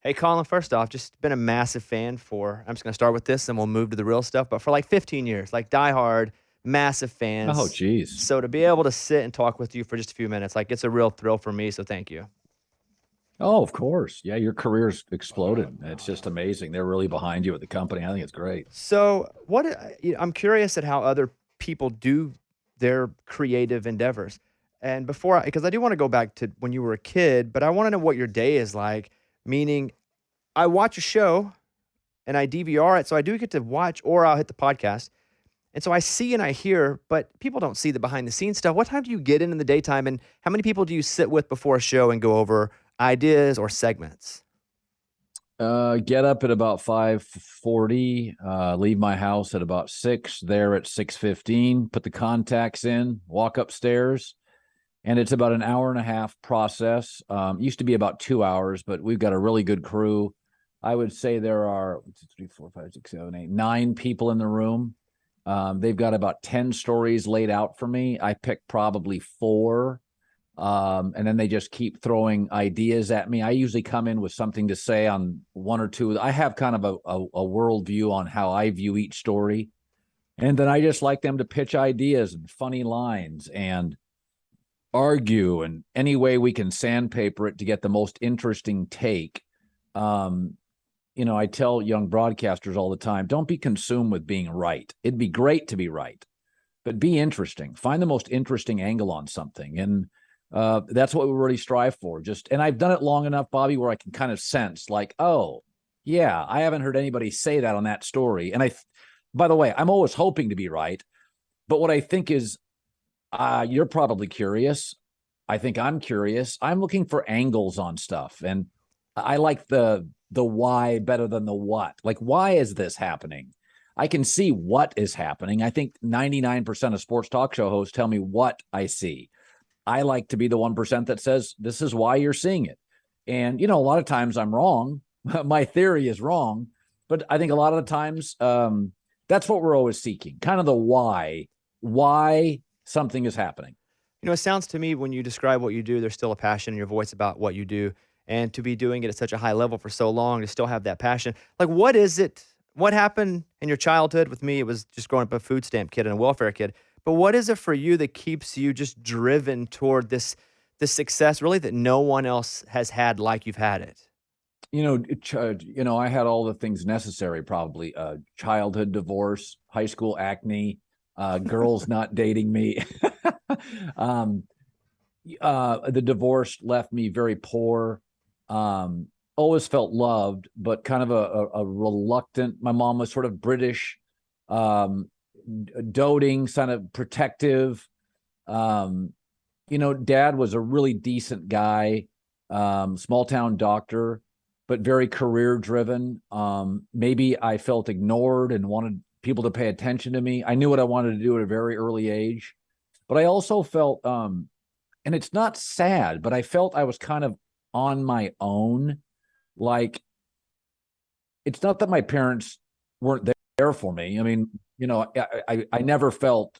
Hey, Colin, first off, just been a massive fan I'm just going to start with this and we'll move to the real stuff, but for like 15 years, like diehard, massive Oh, fans. geez. So to be able to sit and talk with you for just a few minutes, like it's a real thrill for me. So thank you. Oh, of course. Yeah, your career's exploded. It's just amazing. They're really behind you at the company. I think it's great. So I'm curious at how other people do their creative endeavors. And because I do want to go back to when you were a kid, but I want to know what your day is like, meaning I watch a show and I DVR it. So I do get to watch, or I'll hit the podcast. And so I see and I hear, but people don't see the behind the scenes stuff. What time do you get in the daytime, and how many people do you sit with before a show and go over ideas or segments? Get up at about 5:40, leave my house at about 6, there at 6:15, put the contacts in, walk upstairs, and it's about an hour and a half process. Used to be about 2 hours, but we've got a really good crew. I would say there are 1, 2, 3, 4, 5, 6, 7, 8, 9 people in the room. They've got about 10 stories laid out for me. I pick probably 4. And then they just keep throwing ideas at me. I usually come in with something to say on 1 or 2. I have kind of a worldview on how I view each story. And then I just like them to pitch ideas and funny lines and argue and any way we can sandpaper it to get the most interesting take. I tell young broadcasters all the time, don't be consumed with being right. It'd be great to be right, but be interesting. Find the most interesting angle on something. And that's what we really strive for. And I've done it long enough, Bobby, where I can kind of sense like, oh, yeah, I haven't heard anybody say that on that story. And by the way, I'm always hoping to be right. But what I think is, you're probably curious. I think I'm curious. I'm looking for angles on stuff. And I like the why better than the what. Like, why is this happening? I can see what is happening. I think 99% of sports talk show hosts tell me what I see. I like to be the 1% that says, this is why you're seeing it. And, a lot of times I'm wrong. My theory is wrong. But I think a lot of the times that's what we're always seeking, kind of the why something is happening. It sounds to me when you describe what you do, there's still a passion in your voice about what you do. And to be doing it at such a high level for so long, to still have that passion. Like, what is it? What happened in your childhood? With me, it was just growing up a food stamp kid and a welfare kid. But what is it for you that keeps you just driven toward this success, really, that no one else has had like you've had it? I had all the things necessary, probably childhood divorce, high school acne, girls not dating me. The divorce left me very poor. Always felt loved, but kind of a reluctant. My mom was sort of British, doting, kind of protective. Dad was a really decent guy, small town doctor, but very career driven. Maybe I felt ignored and wanted people to pay attention to me. I knew what I wanted to do at a very early age, but I also felt, and it's not sad, but I felt I was kind of on my own. Like, it's not that my parents weren't there for me. I mean, I never felt,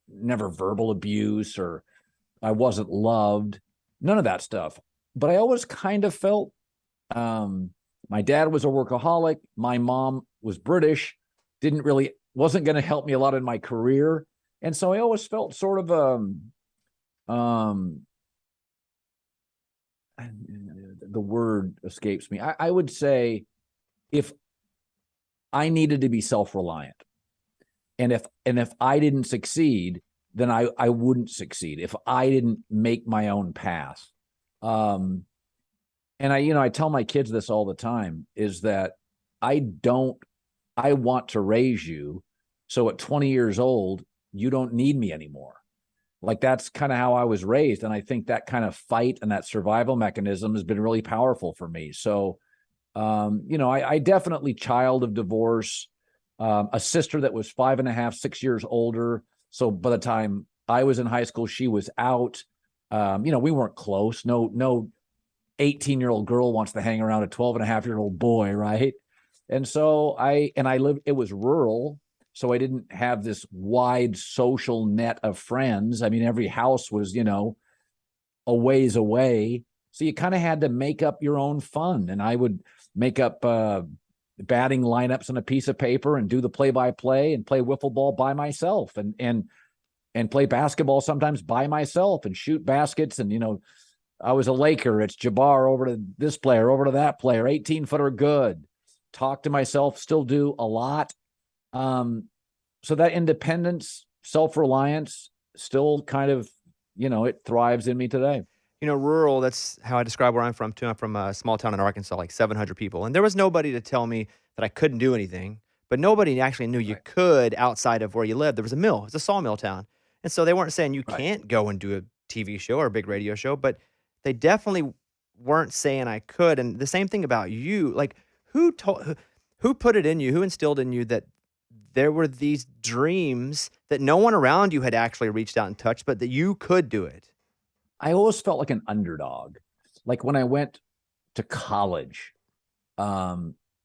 never verbal abuse, or I wasn't loved, none of that stuff. But I always kind of felt, my dad was a workaholic. My mom was British, wasn't going to help me a lot in my career. And so I always felt sort of, the word escapes me. I would say, if I needed to be self-reliant, and if I didn't succeed, then I wouldn't succeed if I didn't make my own path. And I tell my kids this all the time, is that I want to raise you so at 20 years old, you don't need me anymore. Like, that's kind of how I was raised. And I think that kind of fight and that survival mechanism has been really powerful for me. So, I definitely child of divorce, a sister that was 5.5, 6 years older. So by the time I was in high school, she was out. We weren't close. No 18-year-old girl wants to hang around a 12.5-year-old boy, right? And so it was rural, so I didn't have this wide social net of friends. I mean, every house was, a ways away. So you kind of had to make up your own fun. And I would make up batting lineups on a piece of paper and do the play-by-play and play wiffle ball by myself and play basketball sometimes by myself and shoot baskets. And, I was a Laker. It's Jabbar over to this player, over to that player, 18-footer good. Talk to myself, still do a lot. So that independence, self-reliance still kind of, it thrives in me today. Rural, that's how I describe where I'm from too. I'm from a small town in Arkansas, like 700 people. And there was nobody to tell me that I couldn't do anything, but nobody actually knew you could outside of where you lived. There was a mill, it's a sawmill town. And so they weren't saying you can't go and do a TV show or a big radio show, but they definitely weren't saying I could. And the same thing about you, like who put it in you, who instilled in you that there were these dreams that no one around you had actually reached out and touched, but that you could do it? I always felt like an underdog. Like when I went to college, I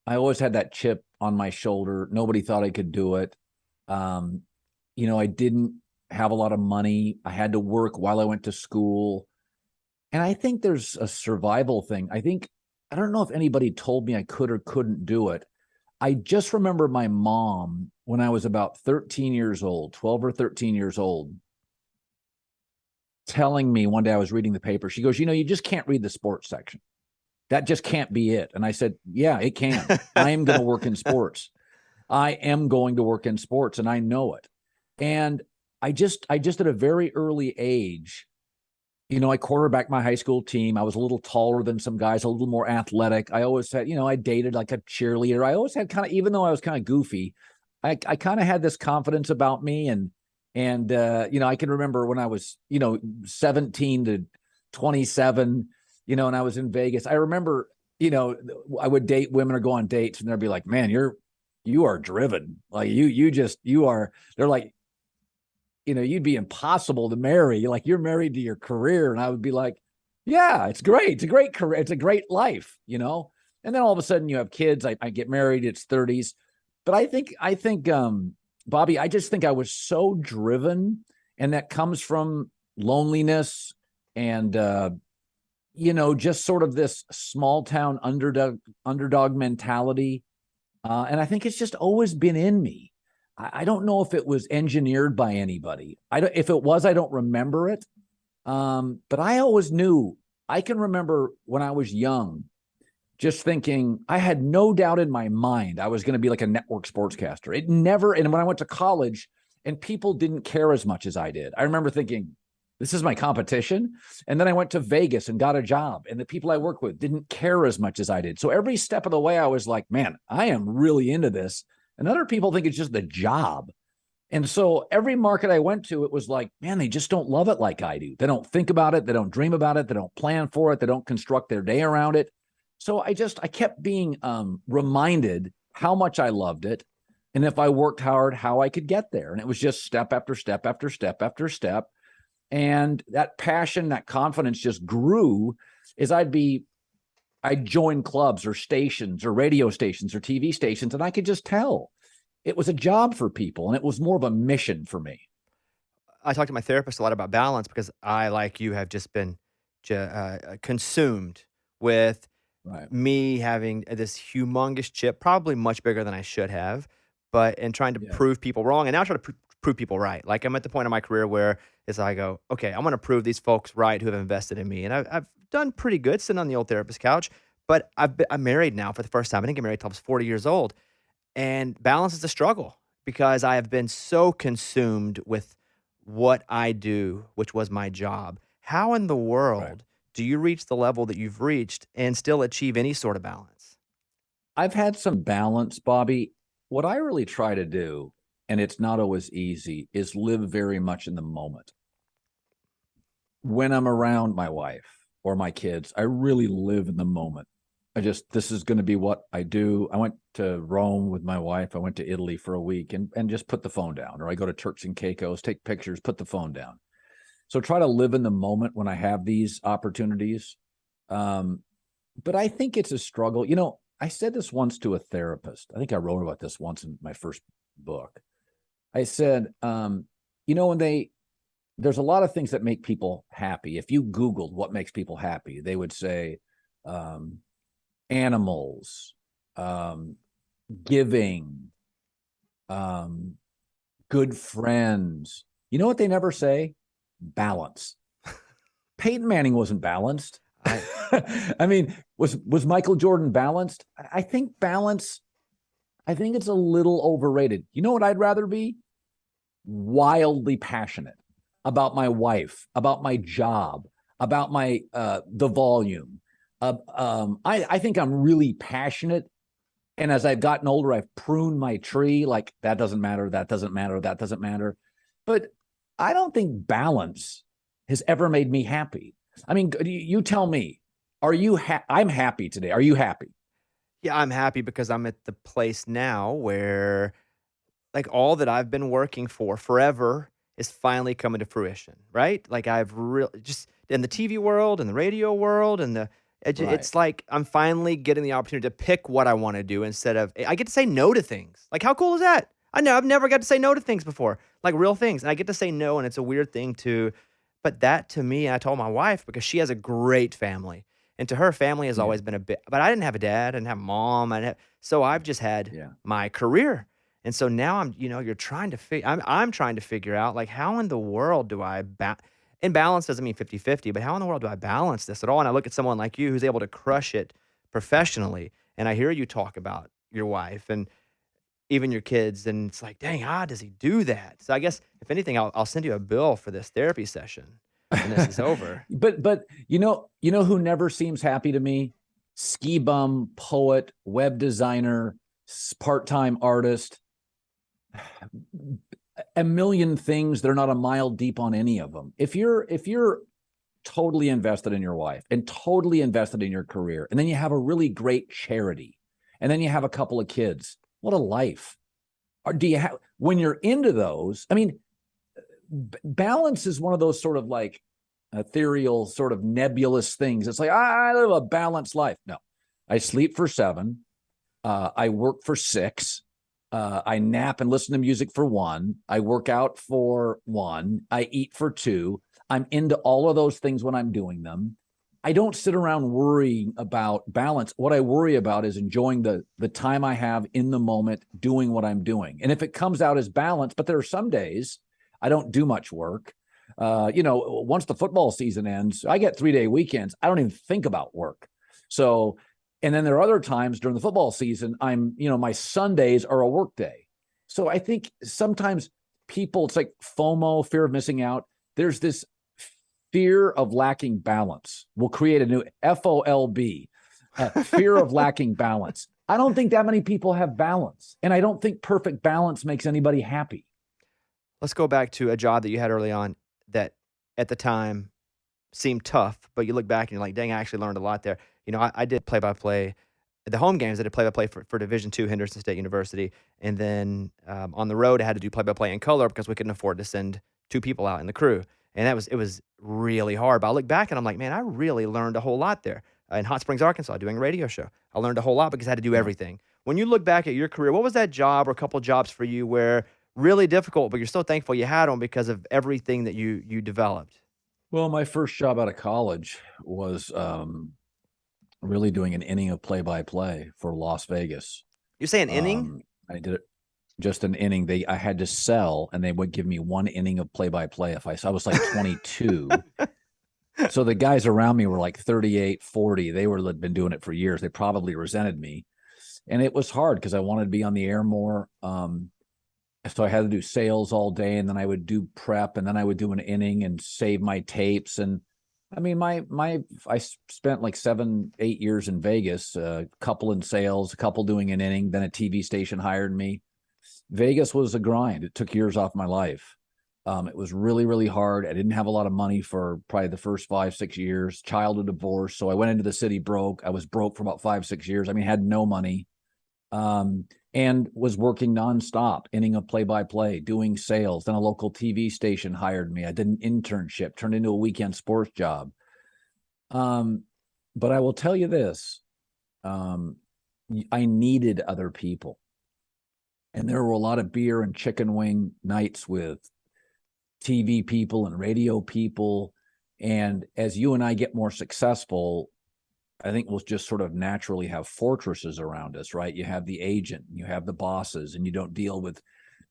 always had that chip on my shoulder. Nobody thought I could do it. I didn't have a lot of money. I had to work while I went to school. And I think there's a survival thing. I don't know if anybody told me I could or couldn't do it. I just remember my mom when I was about 13 years old, 12 or 13 years old, telling me one day, I was reading the paper. She goes, you just can't read the sports section. That just can't be it. And I said, yeah, it can. I am going to work in sports. I am going to work in sports, and I know it. And I just at a very early age, I quarterbacked my high school team. I was a little taller than some guys, a little more athletic. I always had, I dated like a cheerleader. I always had kind of, even though I was kind of goofy, I kind of had this confidence about me. And I can remember when I was, 17 to 27, and I was in Vegas. I remember, I would date women or go on dates, and they'd be like, man, you are driven. Like you are, they're like, you'd be impossible to marry. Like you're married to your career. And I would be like, yeah, it's great. It's a great career. It's a great life, And then all of a sudden you have kids. I get married. It's 30s. But I think, Bobby, I just think I was so driven, and that comes from loneliness and, just sort of this small town underdog mentality. And I think it's just always been in me. I don't know if it was engineered by anybody. If it was, I don't remember it. But I always knew. I can remember when I was young, just thinking, I had no doubt in my mind I was going to be like a network sportscaster. And when I went to college and people didn't care as much as I did, I remember thinking, this is my competition. And then I went to Vegas and got a job, and the people I work with didn't care as much as I did. So every step of the way, I was like, man, I am really into this. And other people think it's just the job. And so every market I went to, it was like, man, they just don't love it like I do. They don't think about it. They don't dream about it. They don't plan for it. They don't construct their day around it. So I kept being reminded how much I loved it. And if I worked hard, how I could get there. And it was just step after step after step after step. And that passion, that confidence just grew as I'd join clubs or stations or radio stations or TV stations, and I could just tell it was a job for people, and it was more of a mission for me. I talk to my therapist a lot about balance because I, like you, have just been consumed with me having this humongous chip, probably much bigger than I should have, and trying to prove people wrong. And now I try to prove people right. Like I'm at the point in my career where I go, okay, I'm going to prove these folks right who have invested in me. And I've done pretty good sitting on the old therapist couch, but I'm married now for the first time. I didn't get married until I was 40 years old. And balance is a struggle because I have been so consumed with what I do, which was my job. How in the world do you reach the level that you've reached and still achieve any sort of balance? I've had some balance, Bobby. What I really try to do, and it's not always easy, is live very much in the moment. When I'm around my wife or my kids, I really live in the moment. This is going to be what I do. I went to Rome with my wife. I went to Italy for a week and just put the phone down. Or I go to Turks and Caicos, take pictures, put the phone down. So try to live in the moment when I have these opportunities. But I think it's a struggle. I said this once to a therapist. I think I wrote about this once in my first book. I said, when there's a lot of things that make people happy. If you Googled what makes people happy, they would say animals, giving, good friends. You know what they never say? Balance. Peyton Manning wasn't balanced. I mean, was Michael Jordan balanced? I think balance, I think it's a little overrated. You know what I'd rather be? Wildly passionate about my wife, about my job, about my the volume. I think I'm really passionate. And as I've gotten older, I've pruned my tree. Like, that doesn't matter, that doesn't matter, that doesn't matter. But I don't think balance has ever made me happy. I mean, you tell me, are you I'm happy today. Are you happy? Yeah, I'm happy because I'm at the place now where like all that I've been working for forever is finally coming to fruition, right? Like I've really just in the TV world and the radio world and Right. it's like I'm finally getting the opportunity to pick what I want to do instead of I get to say no to things. Like how cool is that? I know I've never got to say no to things before, like real things. And I get to say no and it's a weird thing to but that to me, and I told my wife because she has a great family. And to her, family has Yeah. always been a bit, but I didn't have a dad, I didn't have a mom, I didn't have, so I've just had Yeah. my career. And so now you're trying to I'm trying to figure out like how in the world do I and balance doesn't mean 50-50, but how in the world do I balance this at all? And I look at someone like you who's able to crush it professionally, and I hear you talk about your wife and even your kids, and it's like, dang, how does he do that? So I guess if anything, I'll send you a bill for this therapy session when this is over. But you know who never seems happy to me? Ski bum, poet, web designer, part-time artist, a million things. They're not a mile deep on any of them. If you're totally invested in your wife and totally invested in your career, and then you have a really great charity, and then you have a couple of kids, what a life. Or do you have, when you're into those, I mean, balance is one of those sort of like ethereal, sort of nebulous things. It's like, I live a balanced life. No, I sleep for 7. I work for 6. I nap and listen to music for 1. I work out for 1. I eat for 2. I'm into all of those things when I'm doing them. I don't sit around worrying about balance. What I worry about is enjoying the time I have in the moment doing what I'm doing. And if it comes out as balance, but there are some days I don't do much work. Once the football season ends, I get 3-day weekends. I don't even think about work. So, and then there are other times during the football season, my Sundays are a work day. So I think sometimes people, it's like FOMO, fear of missing out. There's this fear of lacking balance. We'll create a new FOLB, fear of lacking balance. I don't think that many people have balance. And I don't think perfect balance makes anybody happy. Let's go back to a job that you had early on that at the time seemed tough, but you look back and you're like, dang, I actually learned a lot there. I did play by play the home games. I did play by play for Division II Henderson State University. And then on the road, I had to do play by play in color because we couldn't afford to send 2 people out in the crew. And it was really hard. But I look back and I'm like, man, I really learned a whole lot there. In Hot Springs, Arkansas, doing a radio show. I learned a whole lot because I had to do Yeah. everything. When you look back at your career, what was that job or a couple jobs for you where really difficult, but you're so thankful you had them because of everything that you developed? Well, my first job out of college was really doing an inning of play-by-play for Las Vegas. You're saying inning? I did it just an inning. I had to sell, and they would give me 1 inning of play-by-play if I was like 22. So the guys around me were like 38, 40. They had been doing it for years. They probably resented me. And it was hard because I wanted to be on the air more. So I had to do sales all day, and then I would do prep, and then I would do an inning and save my tapes. And I mean, I spent like 7, 8 years in Vegas, a couple in sales, a couple doing an inning, then a TV station hired me. Vegas was a grind. It took years off my life. It was really, really hard. I didn't have a lot of money for probably the first 5, 6 years. Childhood divorce. So I went into the city broke. I was broke for about 5, 6 years. I mean, had no money. And was working nonstop, inning of play-by-play, doing sales. Then a local TV station hired me. I did an internship, turned into a weekend sports job. But I will tell you this, I needed other people. And there were a lot of beer and chicken wing nights with TV people and radio people. And as you and I get more successful, I think we'll just sort of naturally have fortresses around us, right? You have the agent, you have the bosses, and you don't deal with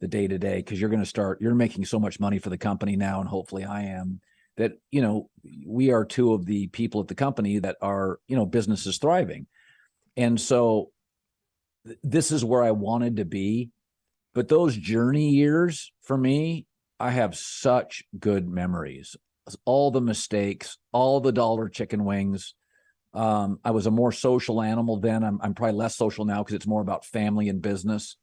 the day-to-day because you're making so much money for the company now, and hopefully I am, that, we are two of the people at the company that are, business is thriving. And so this is where I wanted to be. But those journey years for me, I have such good memories. All the mistakes, all the dollar chicken wings. I was a more social animal then. I'm probably less social now because it's more about family and business.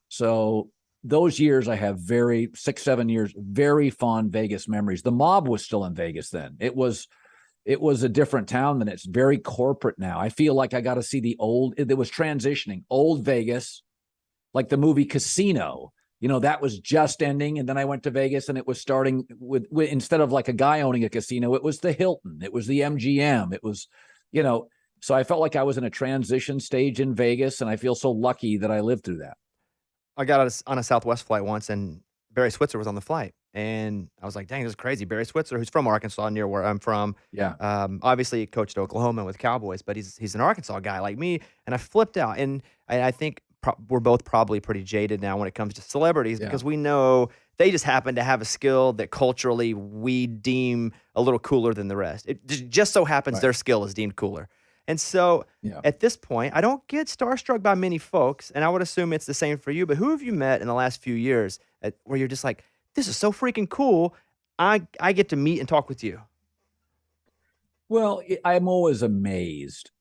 So those years I have 6, 7 years, very fond Vegas memories. The mob was still in Vegas then. It was a different town than it's very corporate now. I feel like I got to see it was transitioning. Old Vegas, like the movie Casino, that was just ending. And then I went to Vegas and it was starting with instead of like a guy owning a casino, it was the Hilton, it was the MGM, it was, so I felt like I was in a transition stage in Vegas, and I feel so lucky that I lived through that. I got on a Southwest flight once, and Barry Switzer was on the flight, and I was like, "Dang, this is crazy." Barry Switzer, who's from Arkansas, near where I'm from. Yeah. Obviously, he coached Oklahoma with Cowboys, but he's an Arkansas guy like me, and I flipped out. And I think we're both probably pretty jaded now when it comes to celebrities because we know they just happen to have a skill that culturally we deem a little cooler than the rest. It just so happens their skill is deemed cooler. And so at this point, I don't get starstruck by many folks, and I would assume it's the same for you. But who have you met in the last few years where you're just like, this is so freaking cool, I get to meet and talk with you? Well, I'm always amazed.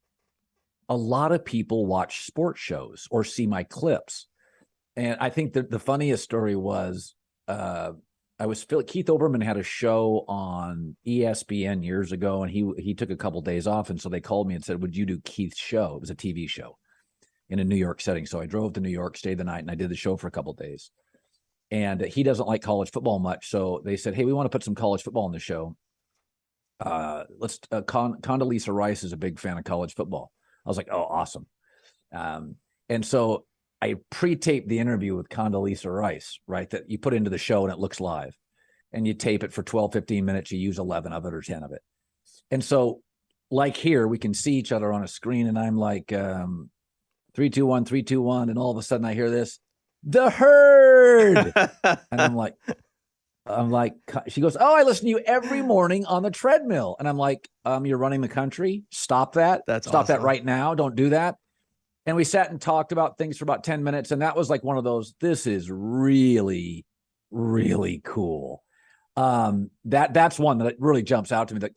A lot of people watch sports shows or see my clips. And I think that the funniest story was Keith Olbermann had a show on ESPN years ago, and he took a couple days off. And so they called me and said, would you do Keith's show? It was a TV show in a New York setting. So I drove to New York, stayed the night, and I did the show for a couple days. And he doesn't like college football much. So they said, hey, we want to put some college football in the show. Condoleezza Rice is a big fan of college football. I was like, oh, awesome. And so I pre-taped the interview with Condoleezza Rice, right? That you put into the show and it looks live, and you tape it for 12, 15 minutes. You use 11 of it or 10 of it. And so like here, we can see each other on a screen, and I'm like, 3, 2, 1, 3, 2, 1. And all of a sudden I hear this, the herd. And I'm like, she goes, oh, I listen to you every morning on the treadmill. And I'm like, you're running the country. Stop that. Stop that right now. Don't do that. And we sat and talked about things for about 10 minutes. And that was like one of those, this is really, really cool. That's one that really jumps out to me.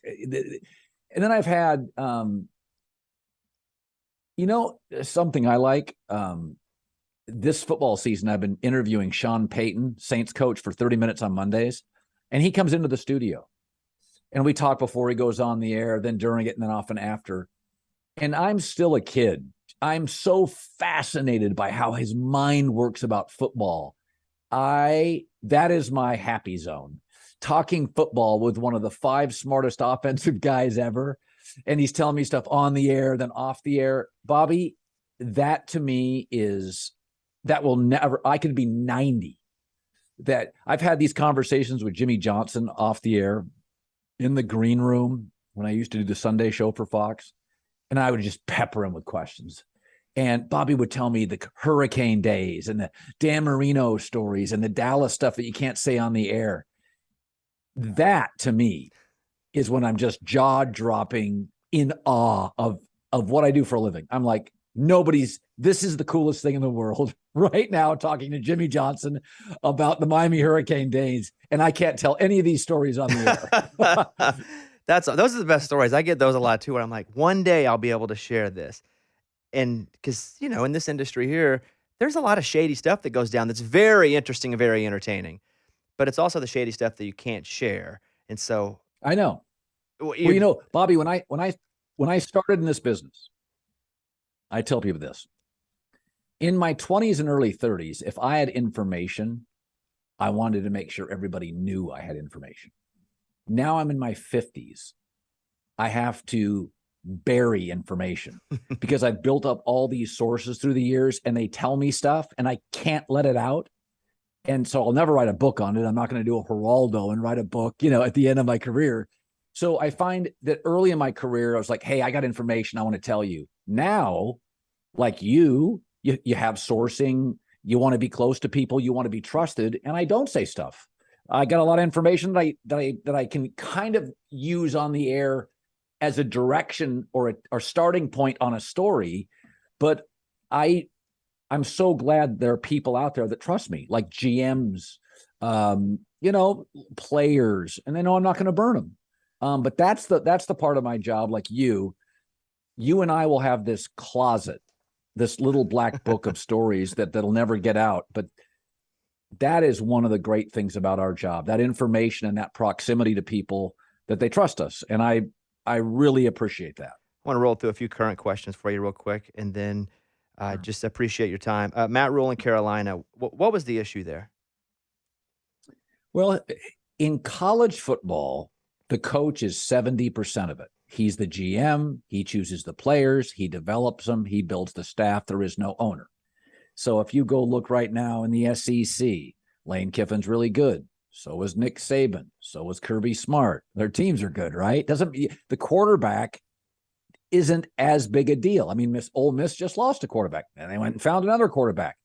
And then I've had, something I like, this football season, I've been interviewing Sean Payton, Saints coach, for 30 minutes on Mondays. And he comes into the studio and we talk before he goes on the air, then during it, and then often after. And I'm still a kid. I'm so fascinated by how his mind works about football. That is my happy zone. Talking football with one of the 5 smartest offensive guys ever. And he's telling me stuff on the air, then off the air. Bobby, that to me is, that will never, I could be 90. That I've had these conversations with Jimmy Johnson off the air in the green room when I used to do the Sunday show for Fox. And I would just pepper him with questions. And Bobby would tell me the hurricane days and the Dan Marino stories and the Dallas stuff that you can't say on the air. That to me is when I'm just jaw dropping in awe of what I do for a living. I'm like, this is the coolest thing in the world right now, talking to Jimmy Johnson about the Miami Hurricane days. And I can't tell any of these stories on the air. Those are the best stories. I get those a lot too, where I'm like, one day I'll be able to share this. And because, in this industry here, there's a lot of shady stuff that goes down that's very interesting and very entertaining, but it's also the shady stuff that you can't share. And so I know. Well, Bobby, when I started in this business, I tell people this. In my 20s and early 30s, if I had information, I wanted to make sure everybody knew I had information. Now I'm in my 50s. I have to bury information because I've built up all these sources through the years, and they tell me stuff and I can't let it out. And so I'll never write a book on it. I'm not going to do a Geraldo and write a book, at the end of my career. So I find that early in my career, I was like, hey, I got information I want to tell you. Now, like you have sourcing, you want to be close to people, you want to be trusted, and I don't say stuff. I got a lot of information that I can kind of use on the air as a direction or starting point on a story, but I'm so glad there are people out there that trust me, like GMs, players, and they know I'm not going to burn them. But that's the part of my job. Like you and I will have this closet, this little black book of stories that'll never get out. But that is one of the great things about our job, that information and that proximity to people that they trust us. And I really appreciate that. I want to roll through a few current questions for you real quick, and then just appreciate your time. Matt Rule in Carolina, what was the issue there? Well, in college football, the coach is 70% of it. He's the GM. He chooses the players. He develops them. He builds the staff. There is no owner. So if you go look right now in the SEC, Lane Kiffin's really good. So is Nick Saban. So is Kirby Smart. Their teams are good, right? The quarterback isn't as big a deal. I mean, Ole Miss just lost a quarterback, and they went and found another quarterback.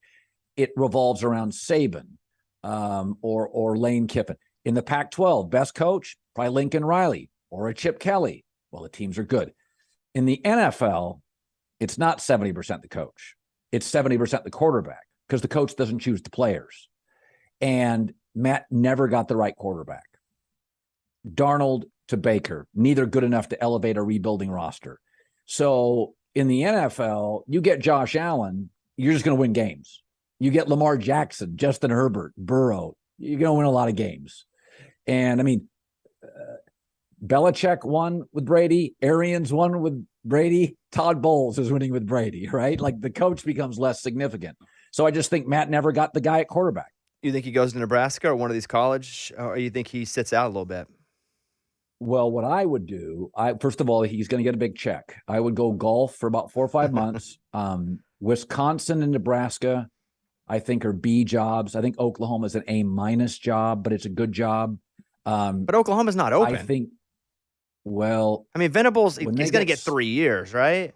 It revolves around Saban or Lane Kiffin. In the Pac-12, best coach, probably Lincoln Riley or a Chip Kelly. Well, the teams are good. In the NFL, it's not 70% the coach. It's 70% the quarterback, because the coach doesn't choose the players. And Matt never got the right quarterback. Darnold to Baker, neither good enough to elevate a rebuilding roster. So in the NFL, you get Josh Allen, you're just going to win games. You get Lamar Jackson, Justin Herbert, Burrow, you're going to win a lot of games. And I mean, Belichick won with Brady, Arians won with Brady, Todd Bowles is winning with Brady, right? Like, the coach becomes less significant. So I just think Matt never got the guy at quarterback. You think he goes to Nebraska or one of these college, or you think he sits out a little bit? Well, what I would do, first of all, he's going to get a big check. I would go golf for about 4 or 5 months. Wisconsin and Nebraska, I think, are B jobs. I think Oklahoma is an A- job, but it's a good job. But Oklahoma's not open. I think. Well, I mean, Venables, he's going to get 3 years, right?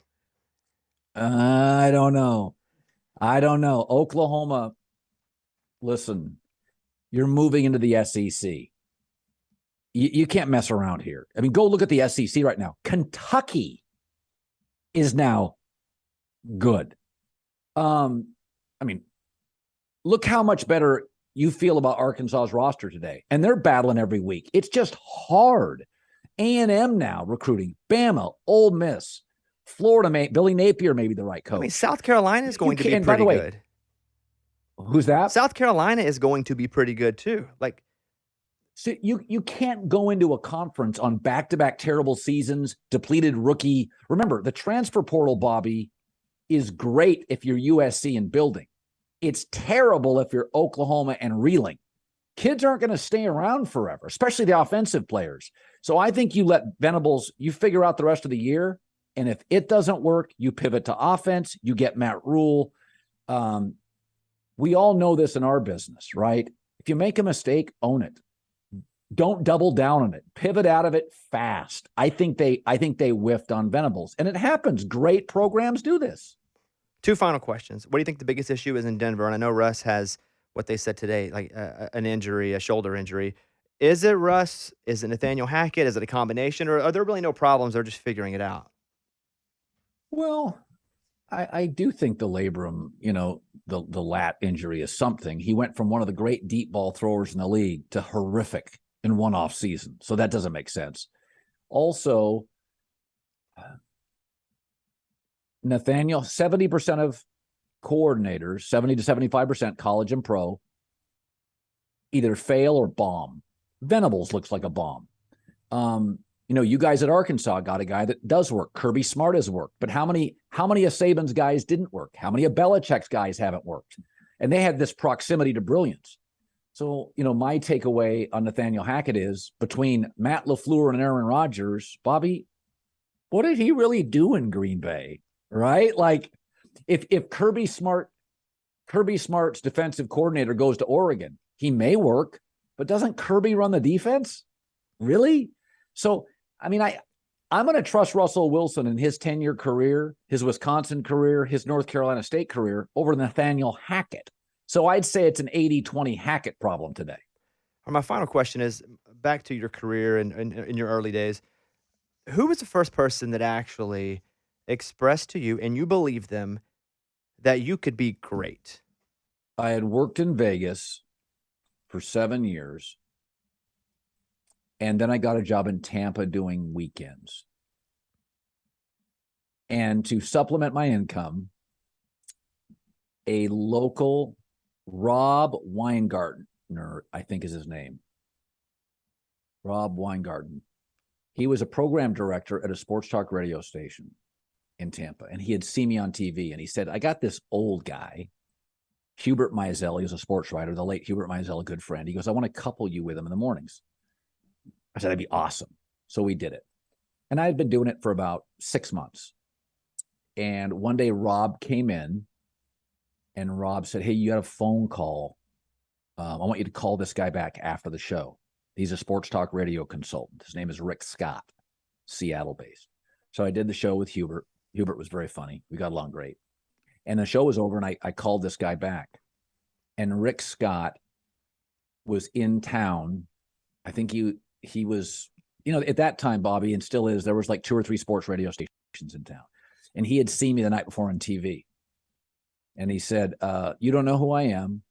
I don't know. Oklahoma, listen, you're moving into the SEC. You can't mess around here. I mean, go look at the SEC right now. Kentucky is now good. I mean, look how much better you feel about Arkansas's roster today. And they're battling every week. It's just hard. A&M now recruiting. Bama, Ole Miss, Florida, Billy Napier may be the right coach. I mean, South Carolina is going to be pretty good. Who's that? South Carolina is going to be pretty good too. Like, so you can't go into a conference on back-to-back terrible seasons, depleted rookie. Remember, the transfer portal, Bobby, is great if you're USC and building. It's terrible if you're Oklahoma and reeling. Kids aren't going to stay around forever, especially the offensive players. So I think you let Venables, you figure out the rest of the year, and if it doesn't work, you pivot to offense, you get Matt Rule. We all know this in our business, right? If you make a mistake, own it. Don't double down on it. Pivot out of it fast. I think they whiffed on Venables, and it happens. Great programs do this. 2 final questions. What do you think the biggest issue is in Denver? And I know Russ has what they said today, like an injury, a shoulder injury. Is it Russ? Is it Nathaniel Hackett? Is it a combination? Or are there really no problems? They're just figuring it out? Well, I do think the labrum, the lat injury is something. He went from one of the great deep ball throwers in the league to horrific in one off season. So that doesn't make sense. Also, Nathaniel, 70% of coordinators, 70 to 75% college and pro, either fail or bomb. Venables looks like a bomb. You guys at Arkansas got a guy that does work. Kirby Smart has worked. But how many of Saban's guys didn't work? How many of Belichick's guys haven't worked? And they had this proximity to brilliance. So, my takeaway on Nathaniel Hackett is, between Matt LaFleur and Aaron Rodgers, Bobby, what did he really do in Green Bay? Right? Like, if Kirby Smart Kirby Smart's defensive coordinator goes to Oregon. He may work, but doesn't Kirby run the defense? Really? So, I mean, I'm going to trust Russell Wilson in his 10-year career, his Wisconsin career, his North Carolina State career over Nathaniel Hackett. So I'd say it's an 80-20 Hackett problem today. My final question is back to your career and in your early days. Who was the first person that actually expressed to you, and you believed them, that you could be great? I had worked in Vegas for 7 years, and then I got a job in Tampa doing weekends. And to supplement my income, a local Rob Weingartner, I think is his name. Rob Weingarten. He was a program director at a sports talk radio station in Tampa, and he had seen me on TV, and he said, I got this old guy, Hubert Meisel. He was a sports writer, the late Hubert Meisel, a good friend. He goes, I want to couple you with him in the mornings. I said, that'd be awesome. So we did it. And I had been doing it for about 6 months. And one day Rob came in, and Rob said, hey, you got a phone call. I want you to call this guy back after the show. He's a sports talk radio consultant. His name is Rick Scott, Seattle-based. So I did the show with Hubert. Hubert was very funny. We got along great. And the show was over, and I called this guy back. And Rick Scott was in town. I think he was, at that time, Bobby, and still is, there was like 2 or 3 sports radio stations in town. And he had seen me the night before on TV. And he said, you don't know who I am.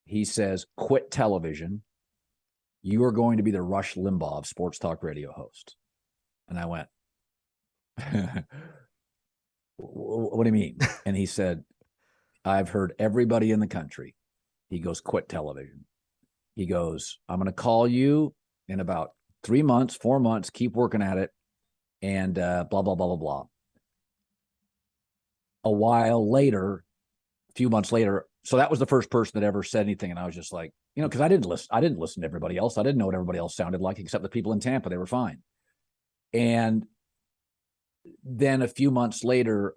He says, quit television. You are going to be the Rush Limbaugh of sports talk radio host. And I went, what do you mean? And he said, I've heard everybody in the country. He goes, quit television. He goes, I'm going to call you in about 3 months, 4 months, keep working at it, and blah, blah, blah, blah, blah. A while later, a few months later, so that was the first person that ever said anything. And I was just like, because I didn't listen to everybody else. I didn't know what everybody else sounded like, except the people in Tampa. They were fine. And then a few months later,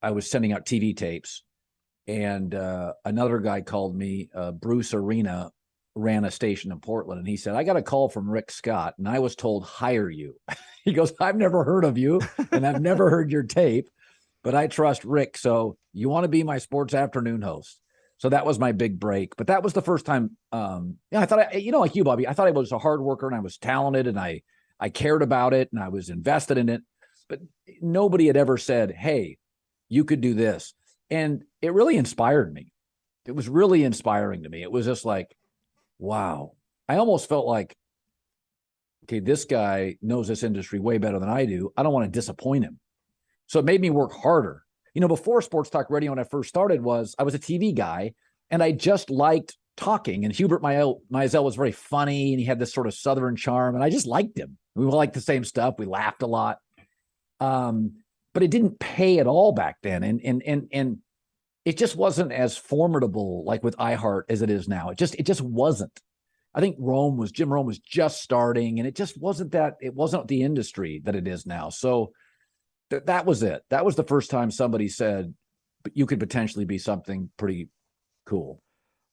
I was sending out TV tapes, and another guy called me. Bruce Arena ran a station in Portland, and he said, I got a call from Rick Scott, and I was told, hire you. He goes, I've never heard of you, and I've never heard your tape, but I trust Rick. So you want to be my sports afternoon host? So that was my big break. But that was the first time. I thought, like you, Bobby, I thought I was a hard worker, and I was talented, and I cared about it, and I was invested in it. But nobody had ever said, hey, you could do this. And it really inspired me. It was really inspiring to me. It was just like, wow. I almost felt like, okay, this guy knows this industry way better than I do. I don't want to disappoint him. So it made me work harder. Before sports talk radio, when I first started, I was a TV guy, and I just liked talking. And Hubert Meisel was very funny, and he had this sort of Southern charm, and I just liked him. We liked the same stuff. We laughed a lot. But it didn't pay at all back then. And it just wasn't as formidable like with iHeart as it is now. It just wasn't. I think Jim Rome was just starting, and it just wasn't the industry that it is now. So that was it. That was the first time somebody said, but you could potentially be something pretty cool.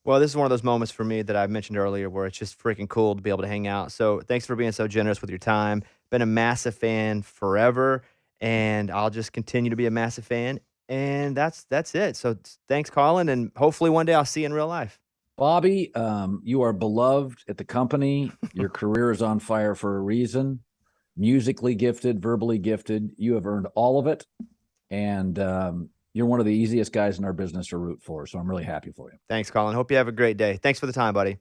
Well, this is one of those moments for me that I mentioned earlier where it's just freaking cool to be able to hang out. So thanks for being so generous with your time. Been a massive fan forever, and I'll just continue to be a massive fan. And that's it. So thanks, Colin, and hopefully one day I'll see you in real life. Bobby, you are beloved at the company. Your career is on fire for a reason. Musically gifted, verbally gifted. You have earned all of it. And you're one of the easiest guys in our business to root for. So I'm really happy for you. Thanks, Colin. Hope you have a great day. Thanks for the time, buddy.